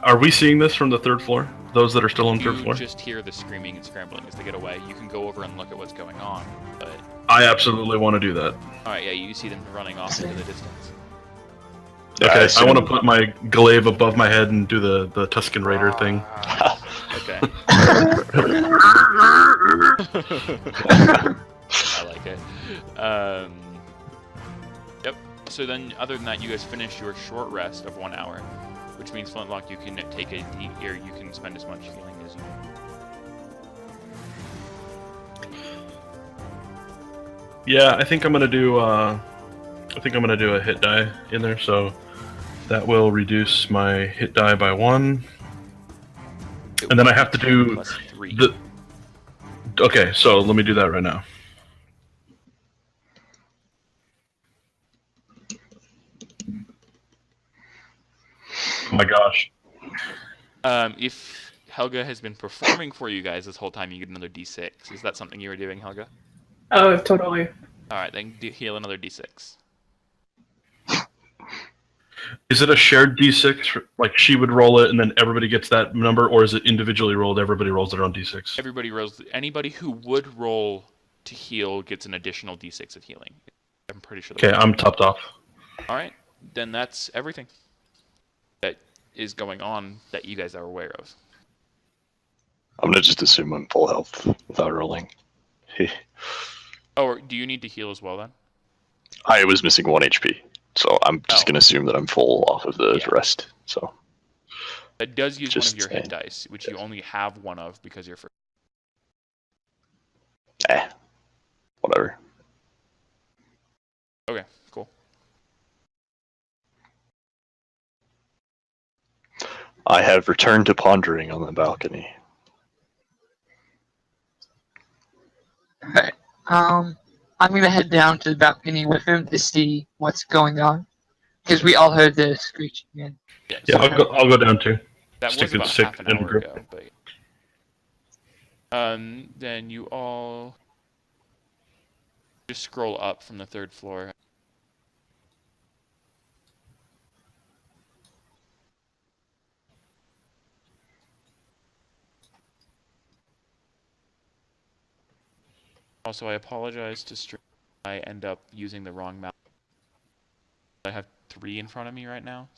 Are we seeing this from the third floor? Those that are still on the third floor? You just hear the screaming and scrambling as they get away. You can go over and look at what's going on, but... I absolutely want to do that. Alright, yeah, you see them running off into the distance. Okay, I want to put my glaive above my head and do the Tuscan Raider thing. Okay. I like it. Yep. So then, other than that, you guys finish your short rest of 1 hour, which means Flintlock, you can take a or you can spend as much healing as you want. Yeah, I think I'm gonna do. I think I'm gonna do a hit die in there, so that will reduce my hit die by 1. And then I have to do the. Okay, so let me do that right now. Oh my gosh. If Helga has been performing for you guys this whole time, you get another d6. Is that something you were doing, Helga? Oh, totally. Alright, then heal another d6. Is it a shared d6? Like she would roll it and then everybody gets that number, or is it individually rolled? Everybody rolls their own d6? Everybody rolls. Anybody who would roll to heal gets an additional d6 of healing. I'm pretty sure. Okay, I'm topped off. Alright, then that's everything that is going on that you guys are aware of. I'm gonna just assume I'm full health without rolling. Oh, or do you need to heal as well then? I was missing 1 HP, so I'm just gonna assume that I'm full off of the rest. So it does use just one of your hit dice, which you only have one of because you're first. Whatever. Okay, cool. I have returned to pondering on the balcony. Alright. I'm gonna head down to the balcony with him to see what's going on, because we all heard the screeching. And Yeah, I'll go down too. That Stick was about stick half an in hour group. ago, but then you all just scroll up from the 3rd floor. Also, I apologize to stream. I end up using the wrong mouse. I have 3 in front of me right now.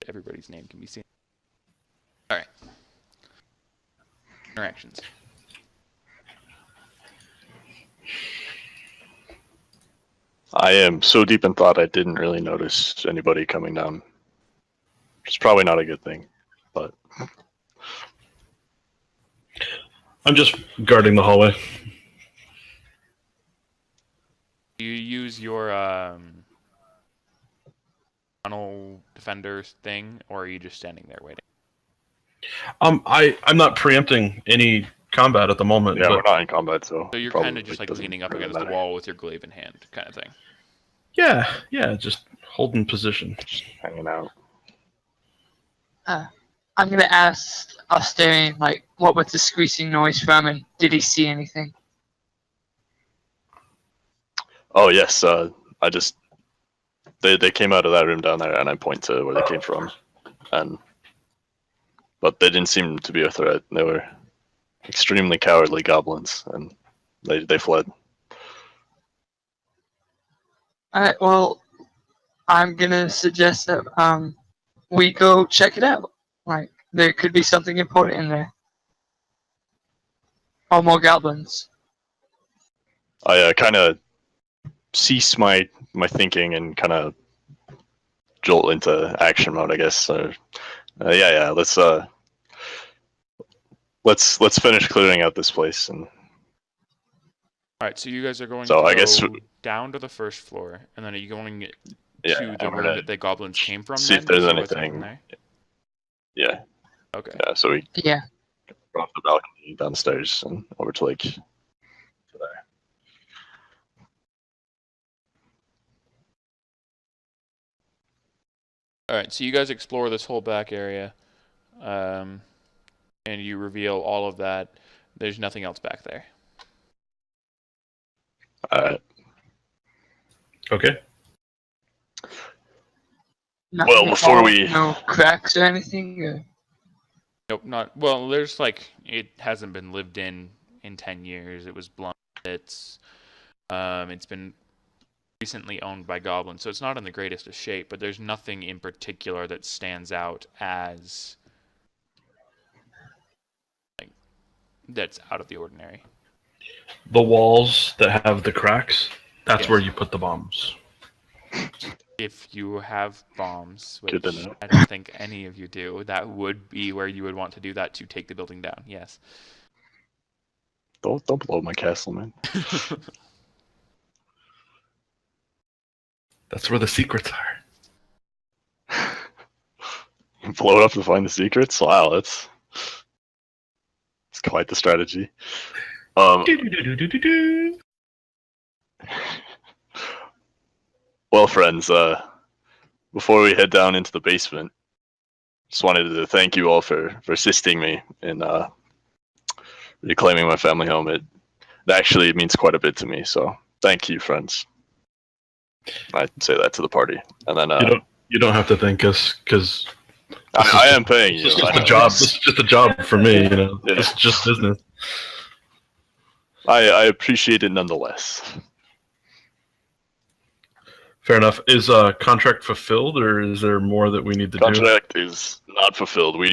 Everybody's name can be seen. Alright. Interactions. I am so deep in thought I didn't really notice anybody coming down. Which is probably not a good thing, but... I'm just guarding the hallway. You use your tunnel defender thing, or are you just standing there waiting? I'm not preempting any combat at the moment. Yeah, but... we're not in combat, so... So you're kind of just like leaning up against the wall with your glaive in hand, kind of thing. Yeah, just holding position. Just hanging out. I'm gonna ask Ostarion, like, what was the screeching noise from, and did he see anything? Oh yes, I just... They came out of that room down there, and I point to where they came from. But they didn't seem to be a threat. They were extremely cowardly goblins, and they fled. Alright, well, I'm gonna suggest that we go check it out. Like, there could be something important in there. Or more goblins. I kind of cease my thinking and kind of jolt into action mode, I guess. So, yeah. Let's finish clearing out this place. And All right, so you guys are going so to I guess down to the 1st floor, and then are you going to the I'm room gonna that the goblins came from? see if then, there's to what's anything. happening there? Yeah. Okay. Yeah. So we Yeah. go off the balcony downstairs and over to like there. All right, so you guys explore this whole back area, and you reveal all of that. There's nothing else back there. Okay. Nothing at before all? we- No cracks or anything? Or? Nope, not well. There's like it hasn't been lived in 10 years. It was blown to bits. It's been recently owned by goblins, so it's not in the greatest of shape. But there's nothing in particular that stands out as like that's out of the ordinary. The walls that have the cracks, that's Yes. where you put the bombs. If you have bombs, which Good to know. I don't think any of you do, that would be where you would want to do that to take the building down. Yes. Don't blow my castle, man. That's where the secrets are. Blow it up to find the secrets. Wow, that's quite the strategy. Do-do-do-do-do-do. Well, friends, before we head down into the basement, just wanted to thank you all for assisting me in reclaiming my family home. It actually means quite a bit to me, so thank you, friends. I'd say that to the party, and then You don't have to thank us, because I am paying you. it's I just a know. job. This is just a job for me. Yeah. It's just business. I appreciate it nonetheless. Fair enough. Is contract fulfilled, or is there more that we need to do? Contract is not fulfilled. We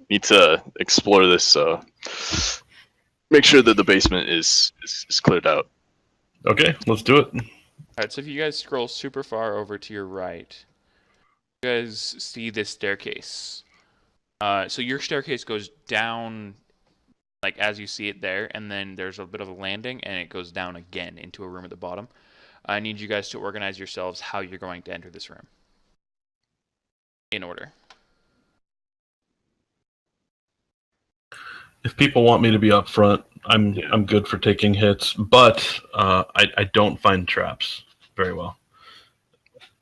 need to explore this. Make sure that the basement is cleared out. Okay, let's do it. Alright, so if you guys scroll super far over to your right, you guys see this staircase. So your staircase goes down, like as you see it there, and then there's a bit of a landing, and it goes down again into a room at the bottom. I need you guys to organize yourselves how you're going to enter this room. In order. If people want me to be up front, I'm good for taking hits, but I don't find traps very well.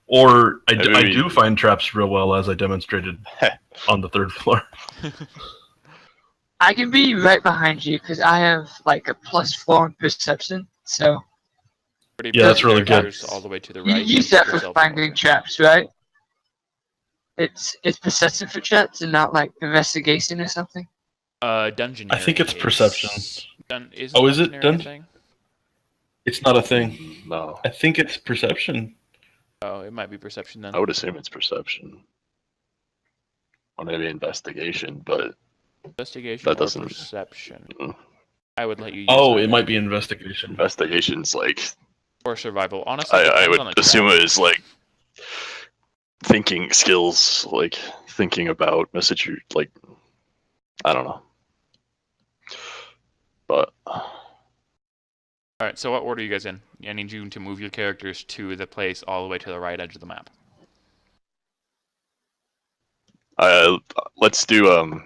Or I do find traps real well, as I demonstrated on the third floor. I can be right behind you because I have like a +4 in perception, so Yeah, that's really good. All the way to the you right. use that for yourself finding over. traps, right? It's perception for traps and not like investigation or something. Dungeoneering. I think it's perception. Is it dungeoneering dun- a thing? It's not a thing. No, I think it's perception. Oh, it might be perception then. I would assume it's perception. Or maybe investigation, but Investigation that or doesn't- perception. Mm. I would let you use Oh, either. it might be investigation. investigation's like Or survival. Honestly, it I depends would on the assume trap. it is like thinking skills, like thinking about message. Like I don't know, but Alright, so what order are you guys in? I need you to move your characters to the place all the way to the right edge of the map. let's do.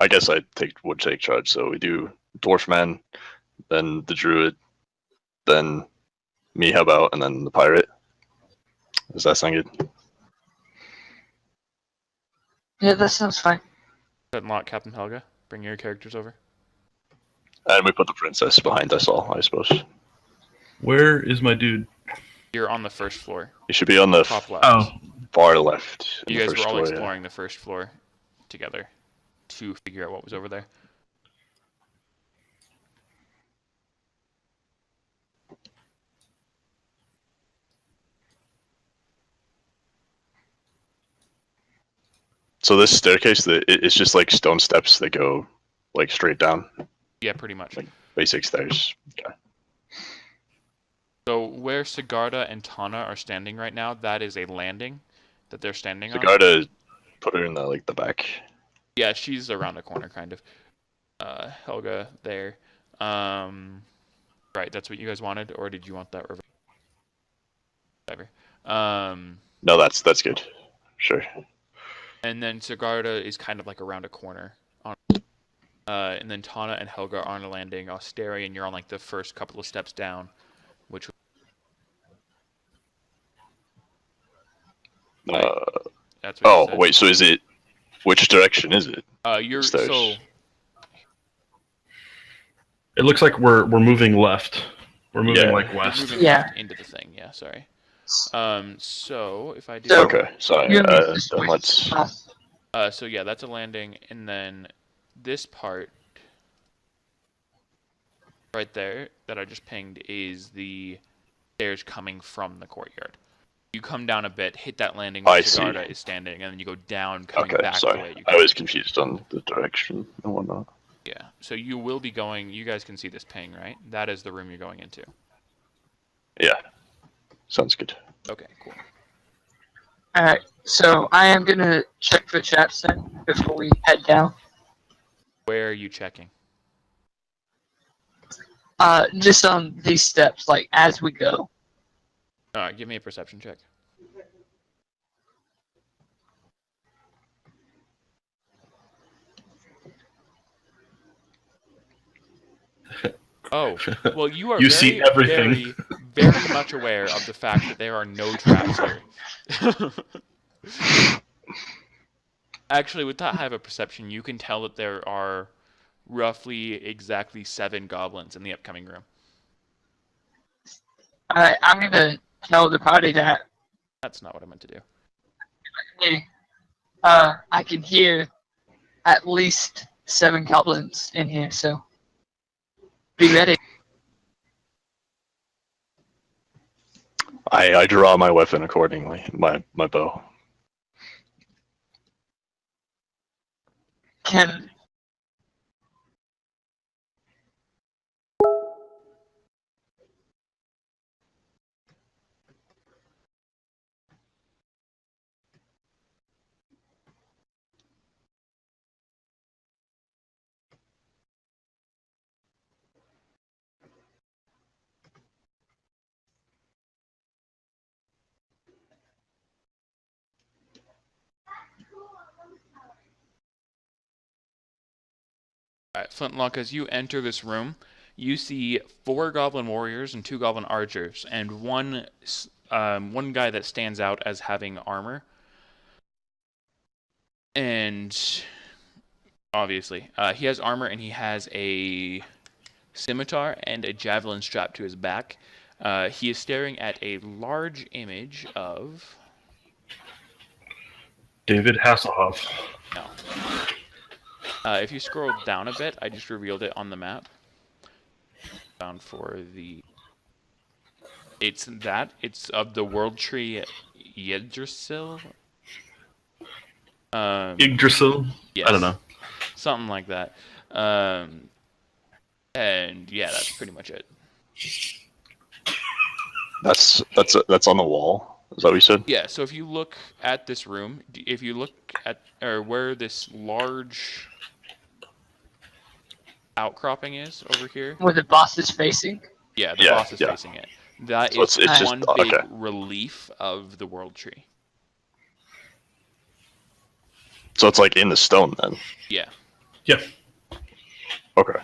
I guess would take charge. So we do Dwarfman, then the Druid, then me. How about and then the Pirate? Does that sound good? Yeah, that sounds fine. Unlock Captain Helga. Bring your characters over. And we put the Princess behind us all, I suppose. Where is my dude? You're on the first floor. You should be on the Top left. Oh, far left. in You the guys were first all floor, yeah. exploring the first floor together to figure out what was over there. So this staircase, it's just like stone steps that go like straight down. Yeah, pretty much. Basic stairs. Okay. So where Sigarda and Tana are standing right now, that is a landing that they're standing on. Sigarda, put her in the back. Yeah, she's around the corner, kind of. Helga there. Right, that's what you guys wanted, or did you want that reverse? Whatever. No, that's good. Sure. And then Sigarda is kind of like around a corner. And then Tana and Helga are on a landing. Ostarion, you're on like the first couple of steps down, which. That's what you said. Wait. So is it? Which direction is it? You're Stairs. so. it looks like we're moving left. We're moving Yeah. like You're west. moving Yeah. left into the thing. Yeah, sorry. So if I do. So- Okay, sorry. You need to Then switch let's. us. So yeah, that's a landing, and then this part right there that I just pinged is the stairs coming from the courtyard. You come down a bit, hit that landing where I see. Shagarda is standing, and then you go down, coming Okay, back the sorry. way you I came. was confused on the direction and whatnot. Yeah, so you will be going. You guys can see this ping, right? That is the room you're going into. Yeah, sounds good. Okay, cool. Alright, so I am gonna check for traps then before we head down. Where are you checking? Just on these steps, like as we go. All right, give me a perception check. Oh, well, you are You very, see everything. very, very much aware of the fact that there are no traps here. Actually, with that high of a perception, you can tell that there are roughly exactly 7 goblins in the upcoming room. Alright, I'm gonna tell the party that That's not what I meant to do. I can hear at least 7 goblins in here, so be ready. I draw my weapon accordingly. My bow. Can All right, Flintlock, as you enter this room, you see 4 goblin warriors and 2 goblin archers, and one guy that stands out as having armor. And obviously, he has armor, and he has a scimitar and a javelin strapped to his back. He is staring at a large image of... David Hasselhoff. No. If you scroll down a bit, I just revealed it on the map. Down for the... It's of the world tree Yggdrasil. Yggdrasil? Yes. I don't know. Something like that. And yeah, that's pretty much it. That's on the wall. Is that what you said? Yeah, so if you look at this room, if you look at where this large outcropping is over here. where the boss is facing? Yeah, the Yeah, boss is yeah. facing it. That So is it's just- one big okay. relief of the world tree. So it's like in the stone then. Yeah. Yeah. Okay.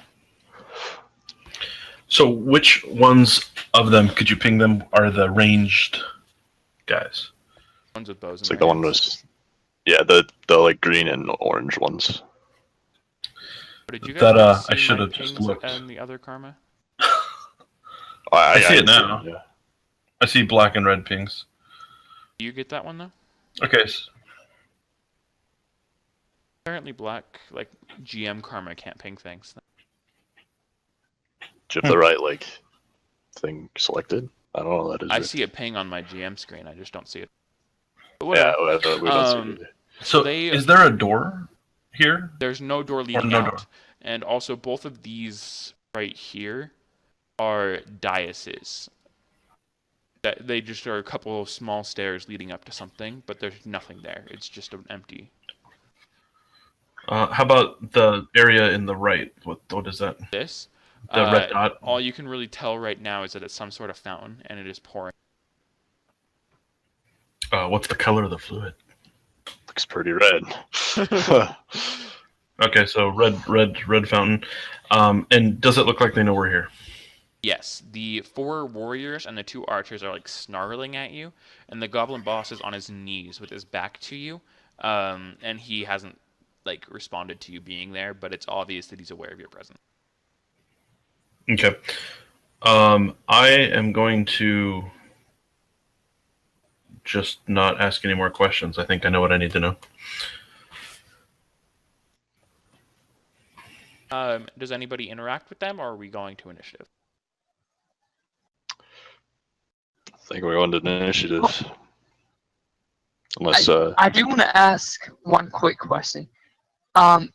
So which ones of them, could you ping them, are the ranged guys? Ones with bows. It's like the one was, yeah, the like green and orange ones. Did you guys That, not see I should my have just pings looked. and the other karma? I see it didn't now. yeah. I see black and red pings. Do you get that one though? Okay. Apparently black, like GM karma can't ping things. Do you have the right like thing selected? I don't know what that is. I see a ping on my GM screen. I just don't see it. But Yeah, whatever. we don't see it either. So They- is there a door here? There's no door leading no out. door. And also both of these right here are daises. That they just are a couple of small stairs leading up to something, but there's nothing there. It's just an empty. How about the area in the right? What is that? This. The red dot? All you can really tell right now is that it's some sort of fountain, and it is pouring. What's the color of the fluid? Looks pretty red. Okay, so red fountain. And does it look like they know we're here? Yes, the 4 warriors and the 2 archers are like snarling at you, and the goblin boss is on his knees with his back to you, and he hasn't like responded to you being there, but it's obvious that he's aware of your presence. Okay. I am going to just not ask any more questions. I think I know what I need to know. Does anybody interact with them, or are we going to initiative? I think we're on to initiative. Unless I do want to ask one quick question.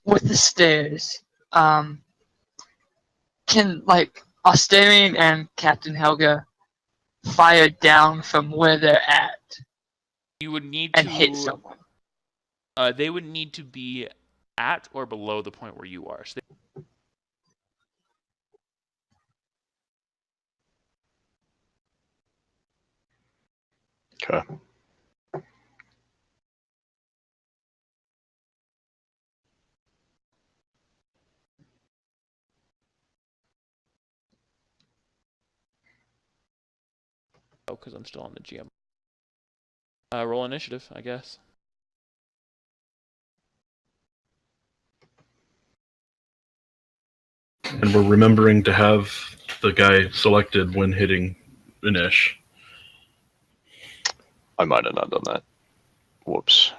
With the stairs, can like Ostarion and Captain Helga fire down from where they're at You would need and to hit someone? They would need to be at or below the point where you are. So okay. because I'm still on the GM. Roll initiative, I guess. And we're remembering to have the guy selected when hitting Inish. I might have not done that. Whoops.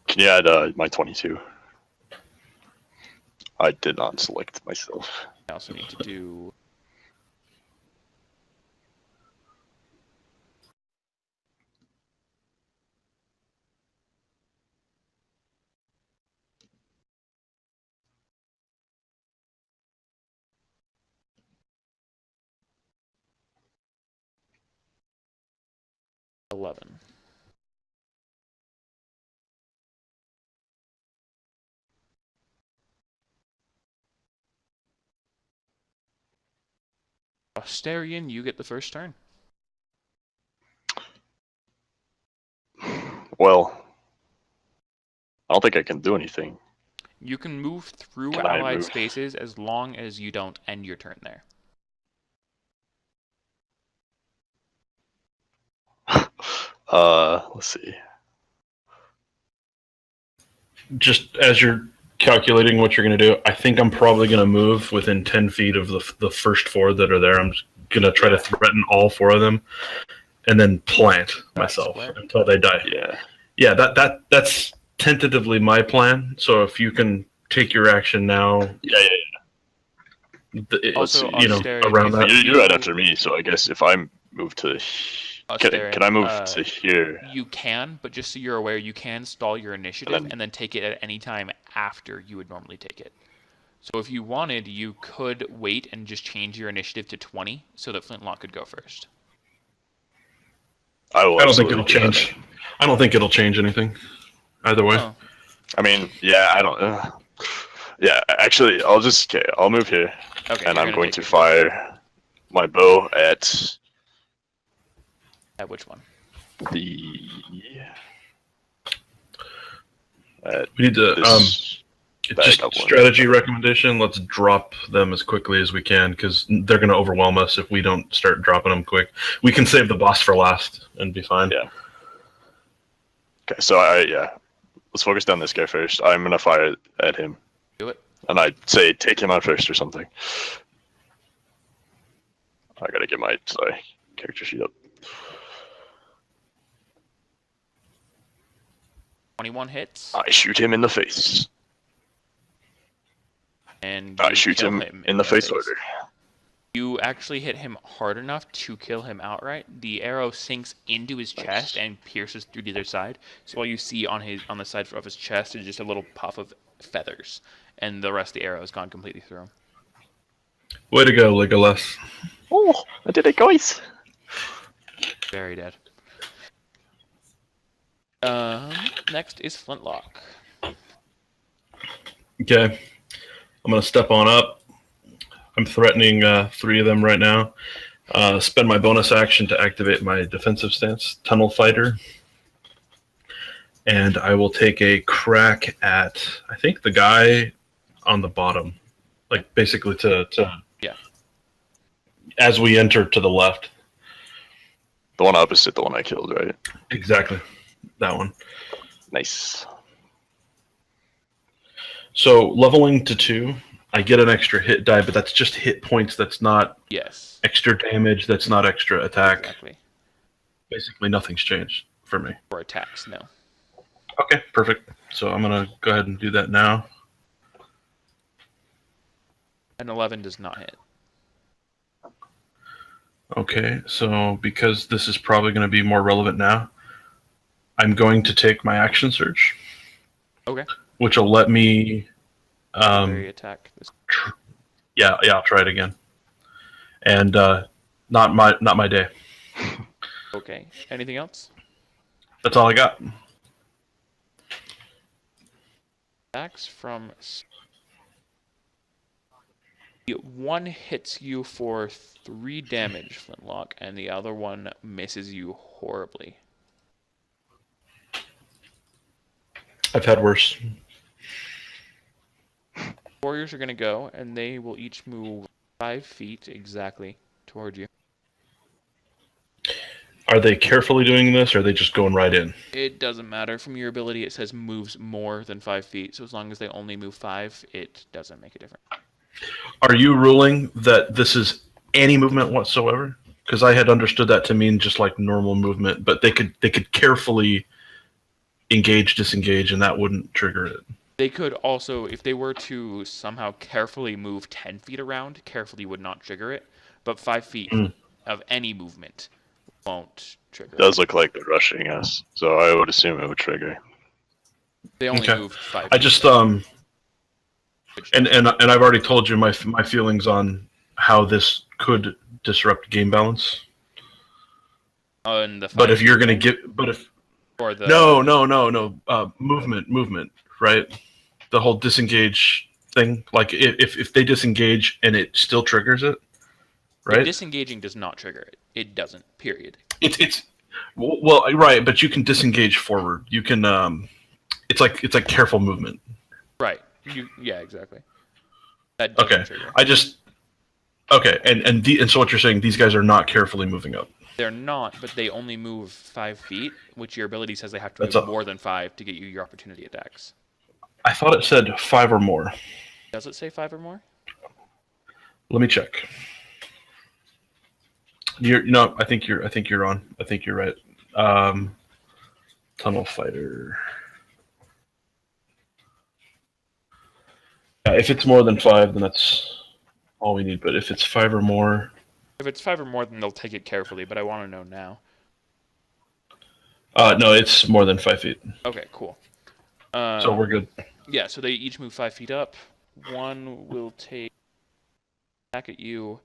Can you add my 22? I did not select myself. I also need to do... $11. Ostarion, you get the first turn. Well, I don't think I can do anything. You can move through Can I allied move? spaces as long as you don't end your turn there. Let's see. Just as you're calculating what you're going to do, I think I'm probably going to move within 10 feet of the first four that are there. I'm just going to try to threaten all four of them and then plant myself square? until they die. Yeah, that's tentatively my plan. So if you can take your action now. Yeah. Also, you know, Ostarion, around if that. You're right after me, so I guess if I move to... Ostarion, Can I move to here? You can, but just so you're aware, you can stall your initiative and then take it at any time after you would normally take it. So if you wanted, you could wait and just change your initiative to 20 so that Flintlocke could go first. I don't think it'll change. I don't think it'll change anything. Either way. Oh. I mean, yeah, I don't... yeah, actually, I'll move here. Okay, and you're I'm gonna going take to it. fire my bow at... At which one? We need to just strategy recommendation. Let's drop them as quickly as we can because they're going to overwhelm us if we don't start dropping them quick. We can save the boss for last and be fine. Yeah. Okay, so let's focus down this guy first. I'm going to fire at him. Do it. And I'd say take him out first or something. I got to get my character sheet up. 21 hits. I shoot him in the face. And I you shoot kill him in the face harder. You actually hit him hard enough to kill him outright. The arrow sinks into his chest and pierces through the other side. So all you see on the side of his chest is just a little puff of feathers, and the rest of the arrow has gone completely through him. Way to go, Legolas. Oh, I did it, guys. Very dead. Next is Flintlocke. Okay. I'm going to step on up. I'm threatening 3 of them right now. Spend my bonus action to activate my defensive stance, Tunnel Fighter. And I will take a crack at, I think, the guy on the bottom. Like, basically to yeah. As we enter to the left. The one opposite the one I killed, right? Exactly. That one. Nice. So leveling to 2, I get an extra hit die, but that's just hit points. That's not Yes. extra damage. That's not extra attack. Exactly. Basically, nothing's changed for me. Or attacks, no. Okay, perfect. So I'm gonna go ahead and do that now. An 11 does not hit. Okay, so because this is probably going to be more relevant now, I'm going to take my action surge. Okay. Which will let me. Secondary attack. Yeah, I'll try it again. And not my day. Okay. Anything else? That's all I got. Attacks from. One hits you for 3 damage, Flintlock, and the other one misses you horribly. I've had worse. Warriors are going to go, and they will each move 5 feet exactly toward you. Are they carefully doing this, or are they just going right in? It doesn't matter. From your ability, it says moves more than 5 feet, so as long as they only move 5, it doesn't make a difference. Are you ruling that this is any movement whatsoever? Because I had understood that to mean just like normal movement, but they could carefully engage, disengage, and that wouldn't trigger it. They could also, if they were to somehow carefully move 10 feet around, carefully would not trigger it, but 5 feet of any movement won't trigger it. Does look like they're rushing us, so I would assume it would trigger. They only move 5 feet. I just and I've already told you my feelings on how this could disrupt game balance. On the but if you're gonna get, but if or the no, movement, right? The whole disengage thing. Like if they disengage and it still triggers it, right? Disengaging does not trigger it. It doesn't. Period. It's well, right, but you can disengage forward. You can it's like careful movement. Right. Yeah, exactly. That doesn't trigger. And so what you're saying, these guys are not carefully moving up. They're not, but they only move 5 feet, which your ability says they have to move more than 5 to get you your opportunity attacks. I thought it said 5 or more. Does it say 5 or more? Let me check. I think you're on. I think you're right. Tunnel fighter. If it's more than 5, then that's all we need. But if it's 5 or more, if it's 5 or more, then they'll take it carefully. But I want to know now. No, it's more than 5 feet. Okay, cool. So we're good. Yeah, so they each move 5 feet up. One will take back at you.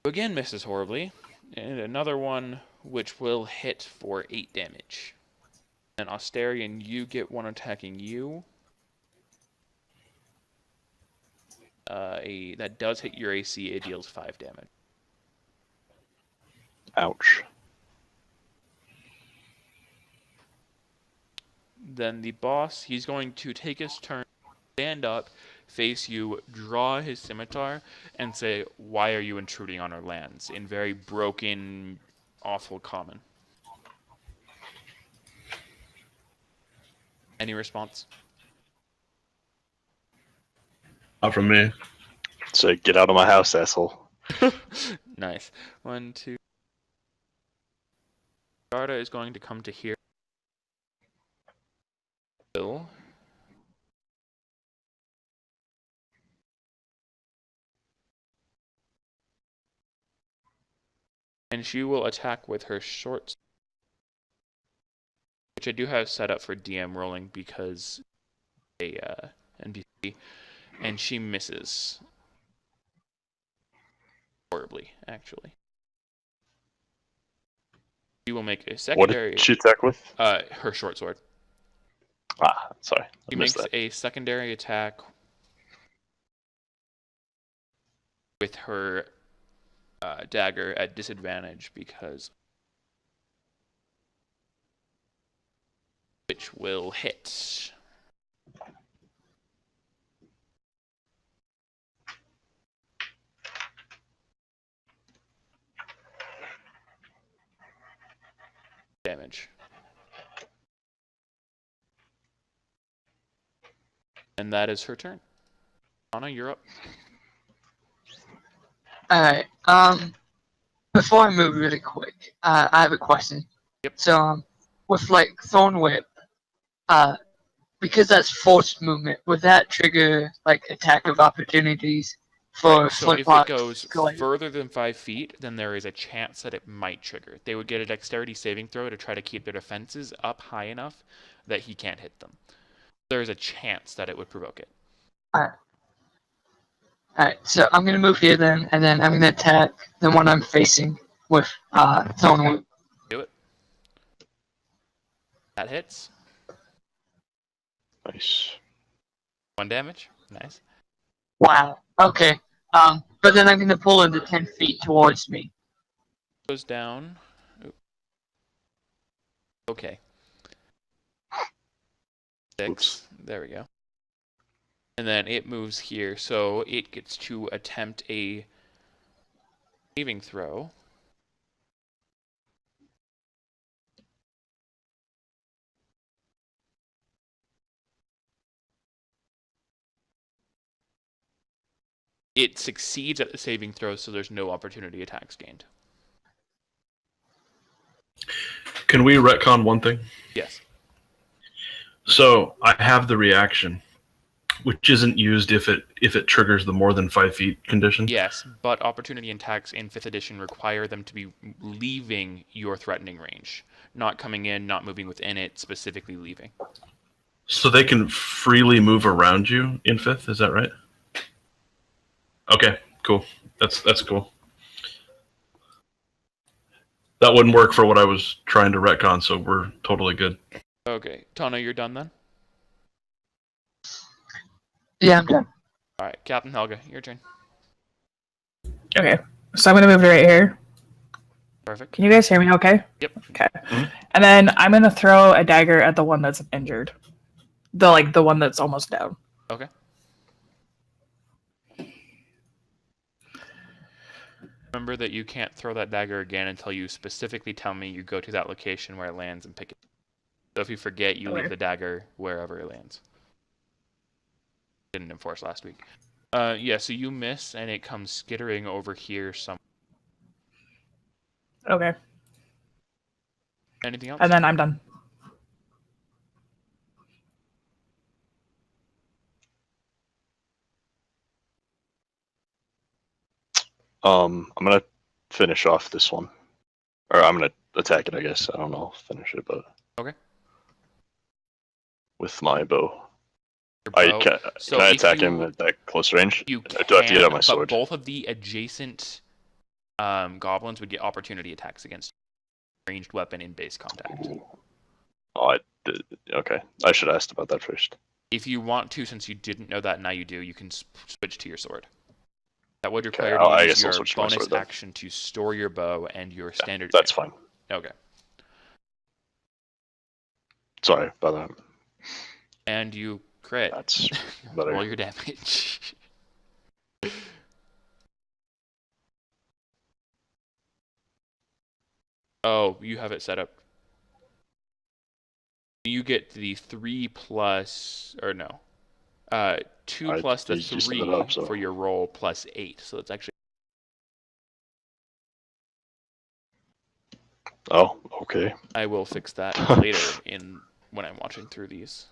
Again, misses horribly, and another one which will hit for 8 damage. And Ostarion, you get one attacking you. That does hit your AC. It deals 5 damage. Ouch. Then the boss, he's going to take his turn, stand up, face you, draw his scimitar, and say, "Why are you intruding on our lands?" in very broken, awful common. Any response? Not from me. So get out of my house, asshole. Nice. 1, 2. Garda is going to come to here. Bill. And she will attack with her short, which I do have set up for DM rolling because a NPC, and she misses horribly, actually. She will make a secondary. What did she attack with? Her short sword. Sorry. She makes a secondary attack with her dagger at disadvantage because which will hit. Damage. And that is her turn. Tana, you're up. Alright, before I move really quick, I have a question. Yep. So, with like Thorn Whip, because that's forced movement, would that trigger like attack of opportunities for So if it Flintlocke? goes further than 5 feet, then there is a chance that it might trigger. They would get a dexterity saving throw to try to keep their defenses up high enough that he can't hit them. There is a chance that it would provoke it. Alright, so I'm gonna move here then, and then I'm gonna attack the one I'm facing with Thorn Whip. Do it. That hits. Nice. 1 damage. Nice. Wow. Okay. But then I'm gonna pull into 10 feet towards me. Goes down. Oop. Okay. 6. Oops. There we go. And then it moves here, so it gets to attempt a saving throw. It succeeds at the saving throw, so there's no opportunity attacks gained. Can we retcon one thing? Yes. So I have the reaction, which isn't used if it triggers the more than 5 feet condition. Yes, but opportunity attacks in 5th edition require them to be leaving your threatening range. Not coming in, not moving within it, specifically leaving. So they can freely move around you in 5th, is that right? Okay, cool. That's cool. That wouldn't work for what I was trying to retcon, so we're totally good. Okay. Tana, you're done then? Yeah, I'm done. Alright, Captain Helga, your turn. Okay, so I'm gonna move to right here. Perfect. Can you guys hear me okay? Yep. Okay. And then I'm gonna throw a dagger at the one that's injured. The one that's almost down. Okay. Remember that you can't throw that dagger again until you specifically tell me you go to that location where it lands and pick it. So if you forget, you leave the dagger wherever it lands. Didn't enforce last week. Yeah, so you miss and it comes skittering over here somewhere. Okay. Anything else? And then I'm done. I'm gonna finish off this one, or I'm gonna attack it. I guess I don't know, finish it, but Okay. With my bow. Your bow. Can I attack him at that close range? You Or do I have to get out my but sword? both of the adjacent goblins would get opportunity attacks against ranged weapon in base contact. Oh, I did. Okay, I should have asked about that first. If you want to, since you didn't know that, now you do, you can switch to your sword. That would require Okay, I you guess to I'll use your switch to my bonus sword then. action to store your bow and your standard. That's fine. Okay. Sorry about that. And you crit. That's better. Roll your damage. Oh, you have it set up. You get the 3 plus, or no, 2 plus the you set 3 it up, so- for your roll plus 8. So it's actually. Oh, okay. I will fix that later when I'm watching through these.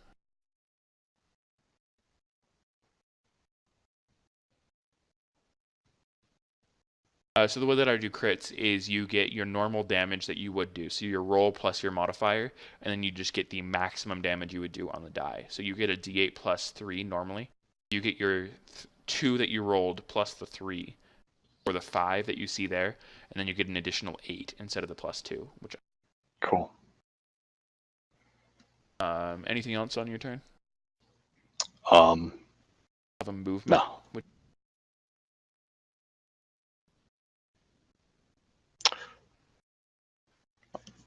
So the way that I do crits is you get your normal damage that you would do. So your roll plus your modifier, and then you just get the maximum damage you would do on the die. So you get a d8 plus 3 normally. You get your 2 that you rolled plus the 3, or the 5 that you see there, and then you get an additional 8 instead of the plus 2. Which. Cool. Anything else on your turn? Um, Have a movement? no.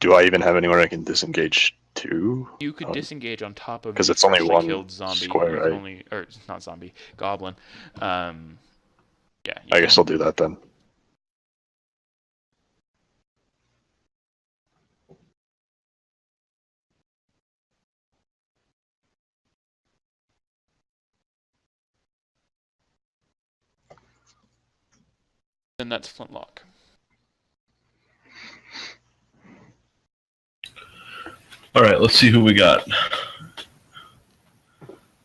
Do I even have anywhere I can disengage to? You could disengage on top of 'cause the it's only freshly one killed zombie. square, You right? can only, or not zombie, goblin. Yeah. I guess I'll do that then. And that's Flintlock. All right, let's see who we got.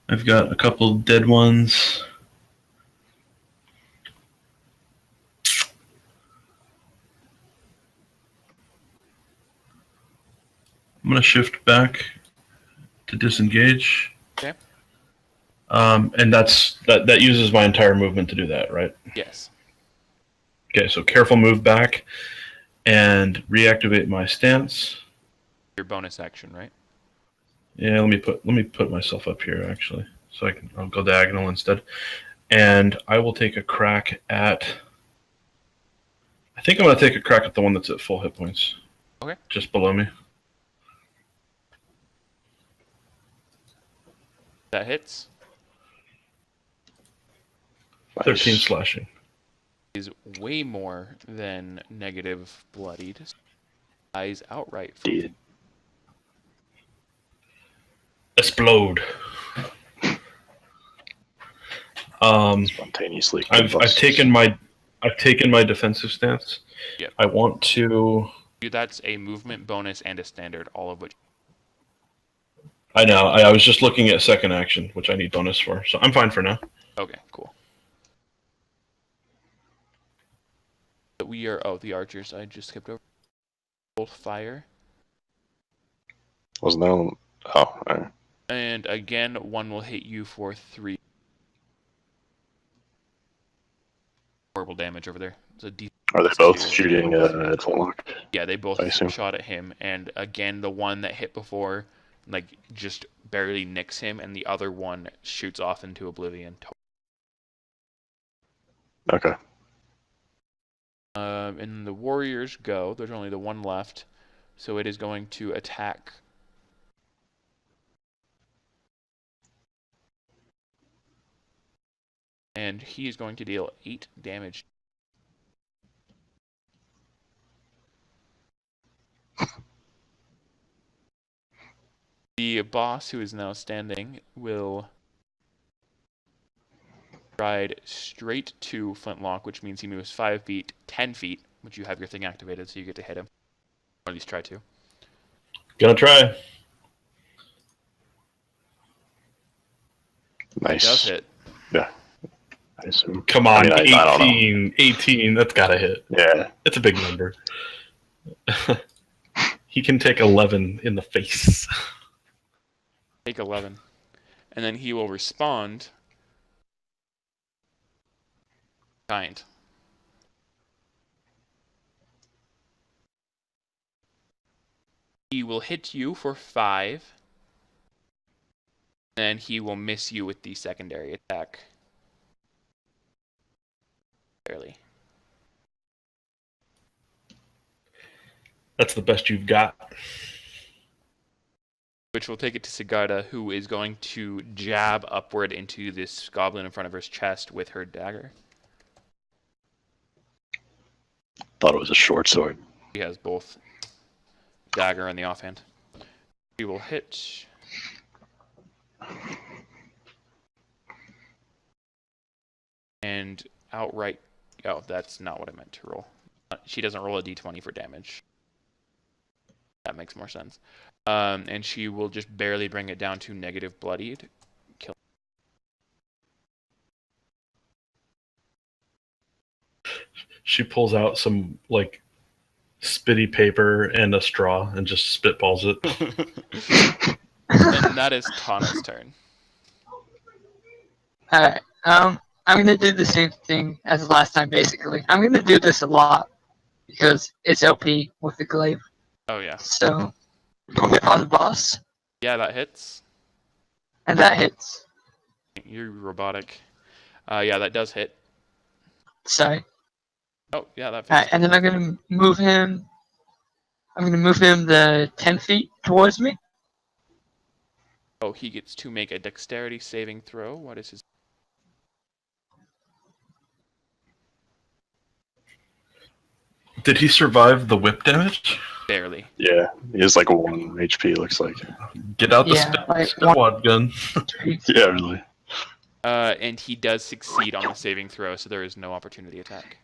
I've got a couple dead ones. I'm gonna shift back to disengage. Okay. And that uses my entire movement to do that, right? Yes. Okay, so careful move back and reactivate my stance. Your bonus action, right? Yeah, let me put myself up here actually, so I'll go diagonal instead, and I will take a crack at. I think I'm gonna take a crack at the one that's at full hit points. Okay. Just below me. That hits. 13 slashing. Is way more than negative bloodied. Eyes outright. For Indeed. Explode. Spontaneously. I've taken my defensive stance. Yep. I want to. That's a movement bonus and a standard, all of which. I know. I was just looking at second action, which I need bonus for, so I'm fine for now. Okay, cool. But we are the archers. I just skipped over. Bolt fire. Wasn't there? Oh, all right. And again, one will hit you for 3. Horrible damage over there. It's a deep. Are they both shooting at Flintlocke? Yeah, they both I assume. shot at him, and again, the one that hit before, like, just barely nicks him, and the other one shoots off into oblivion. Okay. And the warriors go. There's only the one left, so it is going to attack. And he is going to deal 8 damage. The boss, who is now standing, will ride straight to Flintlock, which means he moves 5 feet, 10 feet, which you have your thing activated, so you get to hit him. Or at least try to. Gonna try. Nice. It does hit. Yeah. I assume. Come on, I don't know. 18. That's gotta hit. Yeah. It's a big number. He can take 11 in the face. Take 11. And then he will respond. Kind. He will hit you for 5. And he will miss you with the secondary attack. Barely. That's the best you've got. Which will take it to Sigarda, who is going to jab upward into this goblin in front of her chest with her dagger. Thought it was a short sword. She has both dagger and the offhand. She will hit. And outright. Oh, that's not what I meant to roll. She doesn't roll a d20 for damage. That makes more sense. And she will just barely bring it down to negative bloodied. Kill. She pulls out some, like, spitty paper and a straw and just spitballs it. And that is Tana's turn. Alright, I'm gonna do the same thing as last time, basically. I'm gonna do this a lot, because it's OP with the glaive. Oh, yeah. So, I'll hit on the boss, Yeah, that hits. and that hits. You're robotic. Yeah, that does hit. Sorry. Oh, yeah, that fits. Alright, and then I'm gonna move him. I'm gonna move him the 10 feet towards me. Oh, he gets to make a dexterity saving throw. What is his... Did he survive the whip damage? Barely. Yeah. He has like 1 HP, looks like. Get out the Yeah, like squad gun. Yeah, really. And he does succeed on the saving throw, so there is no opportunity attack.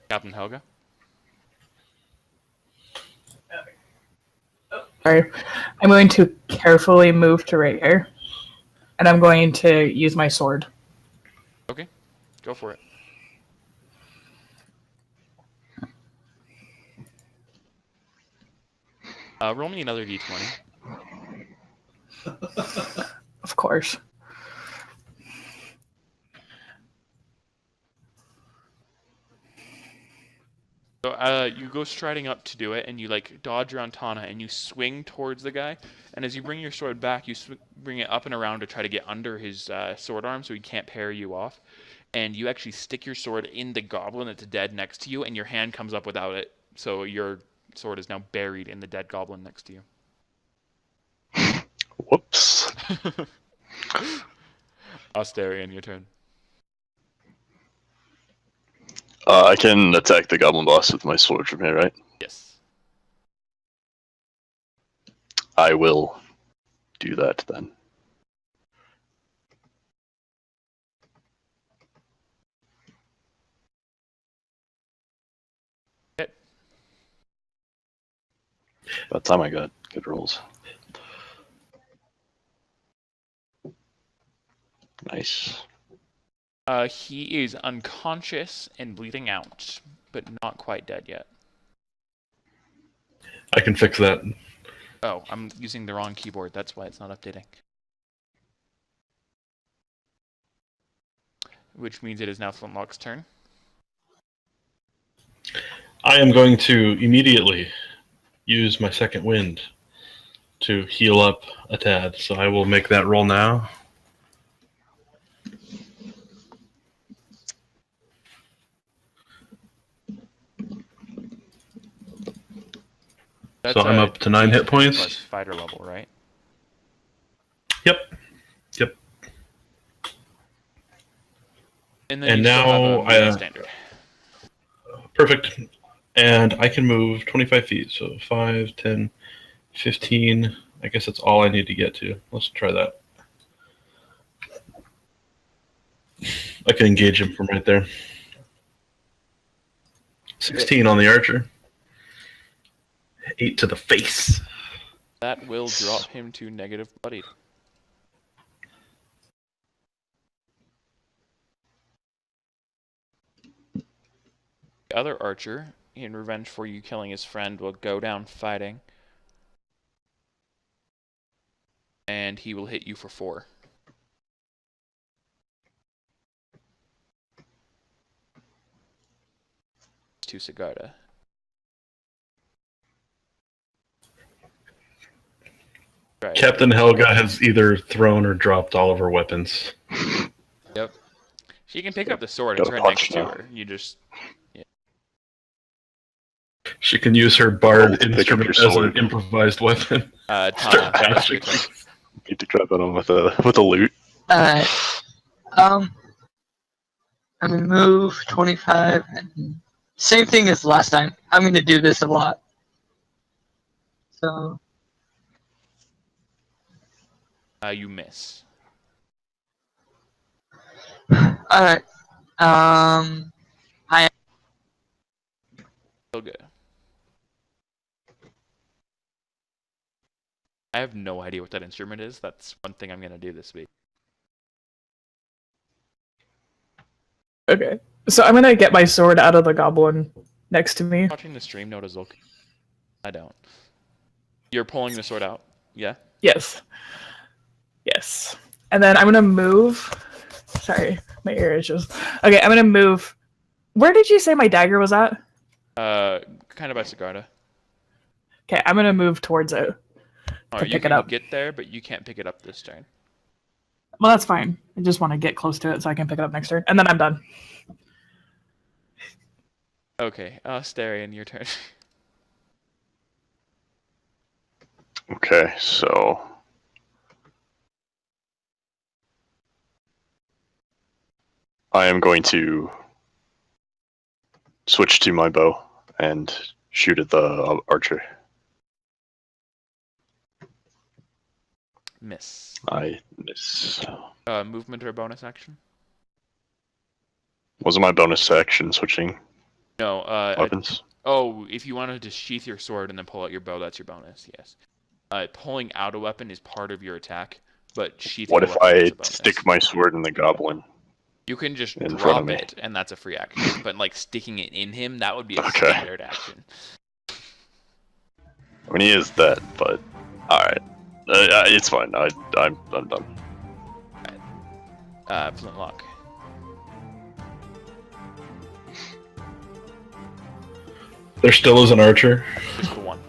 Captain Helga. Sorry. I'm going to carefully move to right here. And I'm going to use my sword. Okay, go for it. Roll me another d20. Of course. So you go striding up to do it, and you like dodge around Tana, and you swing towards the guy. And as you bring your sword back, you bring it up and around to try to get under his sword arm, so he can't parry you off. And you actually stick your sword in the goblin that's dead next to you, and your hand comes up without it. So your sword is now buried in the dead goblin next to you. Whoops. Ostarion, your turn. I can attack the goblin boss with my sword from here, right? Yes. I will do that then. Hit. By the time I got good rolls. Nice. He is unconscious and bleeding out, but not quite dead yet. I can fix that. Oh, I'm using the wrong keyboard. That's why it's not updating. Which means it is now Flintlocke's turn. I am going to immediately use my second wind to heal up a tad. So I will make that roll now. That's So I'm up to 9 hit points. Plus fighter level, right? Yep. Yep. And then And you still have now a movement standard. Perfect. And I can move 25 feet. So 5, 10, 15. I guess that's all I need to get to. Let's try that. I can engage him from right there. 16 on the archer. 8 to the face. That will drop him to negative bloodied. The other archer, in revenge for you killing his friend, will go down fighting. And he will hit you for 4. To Sigarda. Right. Captain Helga has either thrown or dropped all of her weapons. Yep. She can pick up the sword. It's Gotta right punch next to now. her. You just... She can use her bard Roll to pick up instrument your as an sword. improvised weapon. Tana, Start bashing. your turn. Beat the crap out of him with a loot. Alright. I'm gonna move 25. And same thing as last time. I'm gonna do this a lot. So, You miss. alright. Still good. I have no idea what that instrument is. That's one thing I'm going to do this week. Okay. So I'm gonna get my sword out of the goblin next to me. Watching the stream note is okay. I don't. You're pulling the sword out? Yeah? Yes. Yes. And then I'm gonna move. Sorry, my ear is just. Okay, I'm gonna move. Where did you say my dagger was at? Kind of by Sigarda. Okay, I'm gonna move towards it. Alright, you pick it can up. get there, but you can't pick it up this turn. Well, that's fine. I just want to get close to it so I can pick it up next turn, and then I'm done. Okay, Ostarion, your turn. Okay, so I am going to switch to my bow and shoot at the archer. Miss. I miss. Movement or bonus action? Wasn't my bonus action switching No. weapons? If you wanted to sheath your sword and then pull out your bow, that's your bonus. Yes. Pulling out a weapon is part of your attack, but sheathing. What a if weapon is I a bonus. stick my sword in the goblin? You can just in front of drop me? it, and that's a free action. But like sticking it in him, that would be a Okay. standard action. I mean, he is dead, but alright. It's fine. I'm done. Flintlock. There still is an archer. Just the one.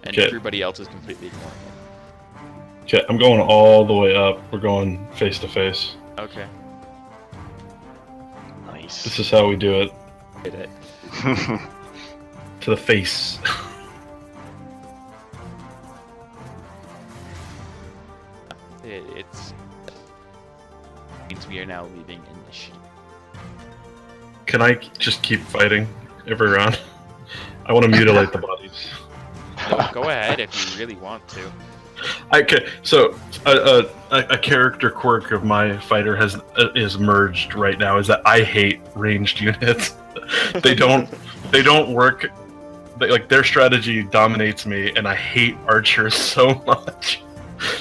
And Okay. everybody else is completely ignoring it. Okay, I'm going all the way up. We're going face to face. Okay. Nice. This is how we do it. Hit it. To the face. It's means we are now leaving initiative. Can I just keep fighting every round? I want to mutilate the bodies. No, go ahead if you really want to. Okay, so a character quirk of my fighter is merged right now. Is that I hate ranged units. They don't work. Their strategy dominates me, and I hate archers so much.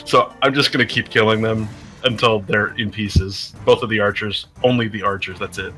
So I'm just gonna keep killing them until they're in pieces. Both of the archers, only the archers. That's it.